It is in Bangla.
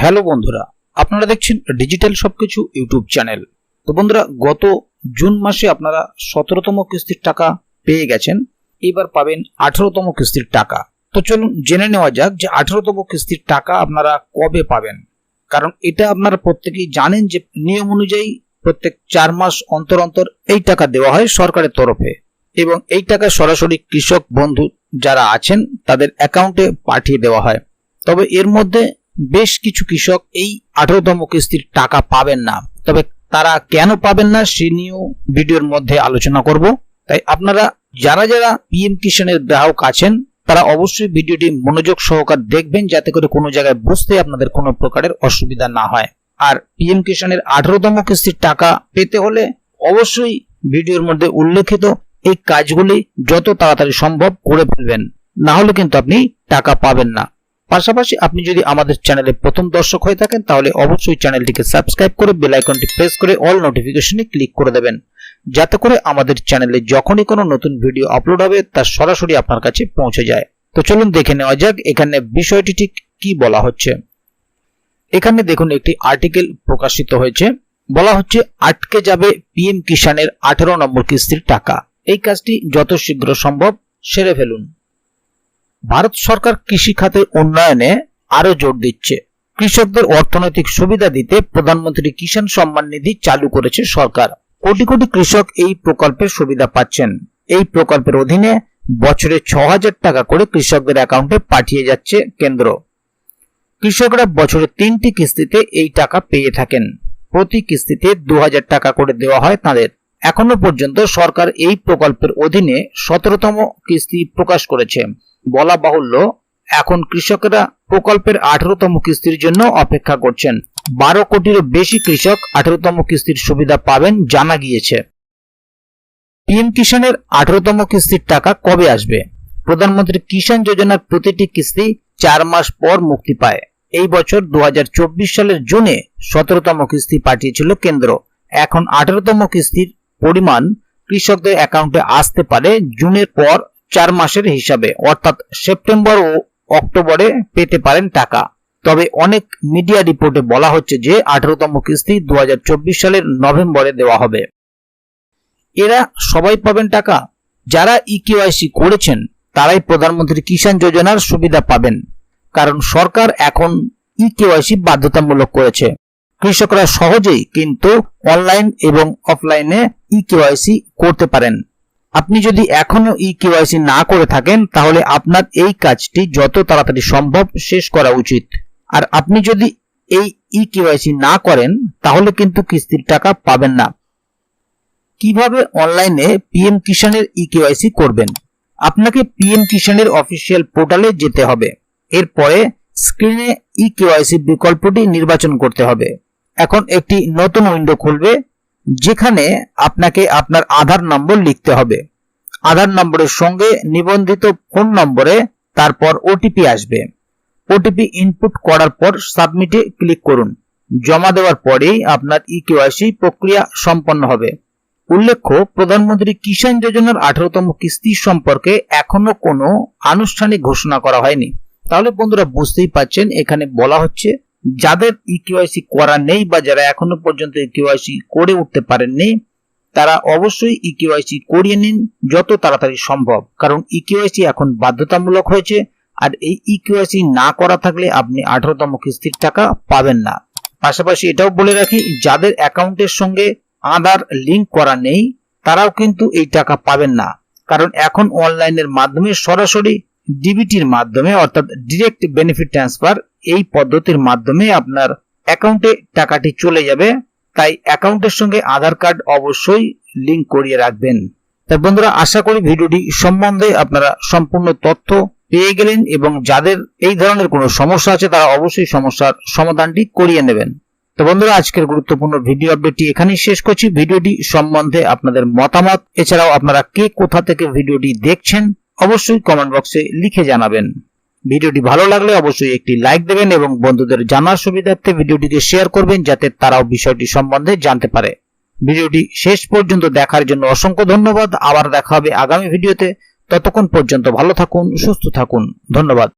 হ্যালো বন্ধুরা, আপনারা দেখছেন ডিজিটাল সবকিছু ইউটিউব চ্যানেল। তো বন্ধুরা, গত জুন মাসে আপনারা 17তম কিস্তির টাকা পেয়ে গেছেন, এবার পাবেন 18তম কিস্তির টাকা। তো চলুন জেনে নেওয়া যাক যে 18তম কিস্তির টাকা আপনারা কবে পাবেন। কারণ এটা আপনারা প্রত্যেকেই জানেন যে নিয়ম অনুযায়ী প্রত্যেক 4 মাস অন্তর অন্তর এই টাকা দেওয়া হয় সরকারের তরফে, এবং এই টাকা সরাসরি কৃষক বন্ধু যারা আছেন তাদের অ্যাকাউন্টে পাঠিয়ে দেওয়া হয়। তবে এর মধ্যে বেশ কিছু কৃষক এই 18তম কিস্তির টাকা পাবেন না। তবে তারা কেন পাবেন না সে নিয়েও ভিডিওর মধ্যে আলোচনা করব। তাই আপনারা যারা যারা পিএম কিষাণের গ্রাহক আছেন তারা অবশ্যই ভিডিওটি মনোযোগ সহকারে দেখবেন, যাতে করে কোনো জায়গায় বুঝতে আপনাদের কোনো প্রকারের অসুবিধা না হয়। আর পিএম কিষাণের 18তম কিস্তির টাকা পেতে হলে অবশ্যই ভিডিওর মধ্যে উল্লেখিত এই কাজগুলি যত তাড়াতাড়ি সম্ভব করে ফেলবেন, না হলে কিন্তু আপনি টাকা পাবেন না। পাশাপাশি আপনি যদি আমাদের চ্যানেলে প্রথম দর্শক হয়ে থাকেন তাহলে অবশ্যই চ্যানেলটিকে সাবস্ক্রাইব করে বেল আইকনটি প্রেস করে অল নোটিফিকেশনে ক্লিক করে দেবেন, যাতে করে আমাদের চ্যানেলে যখনই কোনো নতুন ভিডিও আপলোড হবে তা সরাসরি আপনার কাছে পৌঁছে যায়। তো চলুন দেখে নেওয়া যাক এখানে বিষয়টি ঠিক কি বলা হচ্ছে। এখানে দেখুন একটি আর্টিকেল প্রকাশিত হয়েছে, বলা হচ্ছে আটকে যাবে পিএম কিষাণের 18 নম্বর কিস্তির টাকা, এই কাজটি যত শীঘ্র সম্ভব সেরে ফেলুন। ভারত সরকার কৃষি খাতের উন্নয়নে আরো জোর দিচ্ছে। কৃষকদের অর্থনৈতিক সুবিধা দিতে প্রধানমন্ত্রী কিষাণ সম্মান নিধি চালু করেছে সরকার। কোটি কোটি কৃষক এই প্রকল্পের সুবিধা পাচ্ছেন। এই প্রকল্পের অধীনে বছরে 6000 টাকা করে কৃষকদের অ্যাকাউন্টে পাঠিয়ে যাচ্ছে কেন্দ্র। কৃষকরা বছরে 3টি কিস্তিতে এই টাকা পেয়ে থাকেন। প্রতি কিস্তিতে 2000 টাকা করে দেওয়া হয় তাদের। এখনো পর্যন্ত সরকার এই প্রকল্পের অধীনে 17তম কিস্তি প্রকাশ করেছে। বলা বাহুল্য, এখন কৃষকেরা প্রকল্পের 18তম কিস্তির জন্য অপেক্ষা করছেন। 12 কোটিরও বেশি কৃষক 18তম কিস্তির সুবিধা পাবেন জানা গিয়েছে। পিএম কিষাণের 18তম কিস্তির টাকা কবে আসবে? প্রধানমন্ত্রী কিষাণ যোজনার প্রতিটি কিস্তি 4 মাস পর মুক্তি পায়। এই বছর 2024 সালের জুনে 17তম কিস্তি পাঠিয়েছিল কেন্দ্র। এখন 18তম কিস্তির পরিমাণ কৃষকদের অ্যাকাউন্টে আসতে পারে জুনের পর 4 মাসের হিসাবে, অর্থাৎ সেপ্টেম্বর ও অক্টোবরে পেতে পারেন টাকা। তবে অনেক মিডিয়া রিপোর্টে বলা হচ্ছে যে 18তম কিস্তি 2024 সালের নভেম্বরে দেওয়া হবে। এরা সবাই পাবেন টাকা? যারা ইকেওয়াইসি করেছেন তারাই প্রধানমন্ত্রী কিষাণ যোজনার সুবিধা পাবেন, কারণ সরকার এখন ইকেওয়াইসি বাধ্যতামূলক করেছে। কৃষকরা সহজেই কিন্তু অনলাইন এবং অফলাইনে ইকেওয়াইসি করতে পারেন। আপনি যদি এখনো ইকেওয়াইসি না করে থাকেন তাহলে আপনার এই কাজটি যত তাড়াতাড়ি সম্ভব শেষ করা উচিত। আর আপনি যদি এই ইকেওয়াইসি না করেন তাহলে কিন্তু কিস্তির টাকা পাবেন না। কিভাবে অনলাইনে পিএম কিষাণের ইকেওয়াইসি করবেন? আপনাকে পিএম কিষাণের অফিসিয়াল পোর্টালে যেতে হবে। এরপরে স্ক্রিনে ইকেওয়াইসি বিকল্পটি নির্বাচন করতে হবে। এখন একটি নতুন উইন্ডো খুলবে, যেখানে আপনাকে আপনার আধার নম্বর লিখতে হবে। আধার নম্বরের সঙ্গে নিবন্ধিত ফোন নম্বরে তারপর ওটিপি আসবে। ওটিপি ইনপুট করার পর সাবমিটে ক্লিক করুন। জমা দেওয়ার পরেই আপনার ইকেওয়াইসি প্রক্রিয়া সম্পন্ন হবে। উল্লেখ্য, প্রধানমন্ত্রী কিষাণ যোজনার 18তম কিস্তি সম্পর্কে এখনো কোনো আনুষ্ঠানিক ঘোষণা করা হয়নি। তাহলে বন্ধুরা বুঝতেই পাচ্ছেন, এখানে বলা হচ্ছে যাদের ইকেওয়াইসি করা নেই বা যারা এখনো পর্যন্ত ইকেওয়াইসি করে উঠতে পারেননি তারা অবশ্যই ইকেওয়াইসি করিয়ে নিন যত তাড়াতাড়ি সম্ভব, কারণ ইকেওয়াইসি এখন বাধ্যতামূলক হয়েছে। আর এই ইকেওয়াইসি না করা থাকলে আপনি 18তম কিস্তির টাকা পাবেন না। পাশাপাশি এটাও বলে রাখি, যাদের অ্যাকাউন্টের সঙ্গে আধার লিংক করা নেই তারাও কিন্তু এই টাকা পাবেন না, কারণ এখন অনলাইনের মাধ্যমে সরাসরি ডিবিটির মাধ্যমে অর্থাৎ ডিরেক্ট বেনিফিট ট্রান্সফার এই পদ্ধতির মাধ্যমে আপনার অ্যাকাউন্টে টাকাটি চলে যাবে। তাই অ্যাকাউন্টের সঙ্গে আধার কার্ড অবশ্যই লিংক করিয়ে রাখবেন। তাই বন্ধুরা, আশা করি ভিডিওটি সম্বন্ধে আপনারা সম্পূর্ণ তথ্য পেয়ে গেলেন, এবং যাদের এই ধরনের কোনো সমস্যা আছে তারা অবশ্যই সমস্যার সমাধানটি করিয়ে নেবেন। তো বন্ধুরা, আজকের গুরুত্বপূর্ণ ভিডিও আপডেটটি এখানেই শেষ করছি। ভিডিওটি সম্বন্ধে আপনাদের মতামত, এছাড়াও আপনারা কে কোথা থেকে ভিডিওটি দেখছেন অবশ্যই কমেন্ট বক্সে লিখে জানাবেন। ভিডিওটি ভালো লাগলে অবশ্যই একটি লাইক দেবেন এবং বন্ধুদের জানার সুবিধার্থে ভিডিওটিকে শেয়ার করবেন, যাতে তারাও বিষয়টি সম্বন্ধে জানতে পারে। ভিডিওটি শেষ পর্যন্ত দেখার জন্য অসংখ্য ধন্যবাদ। আবার দেখা হবে আগামী ভিডিওতে। ততক্ষণ পর্যন্ত ভালো থাকুন, সুস্থ থাকুন। ধন্যবাদ।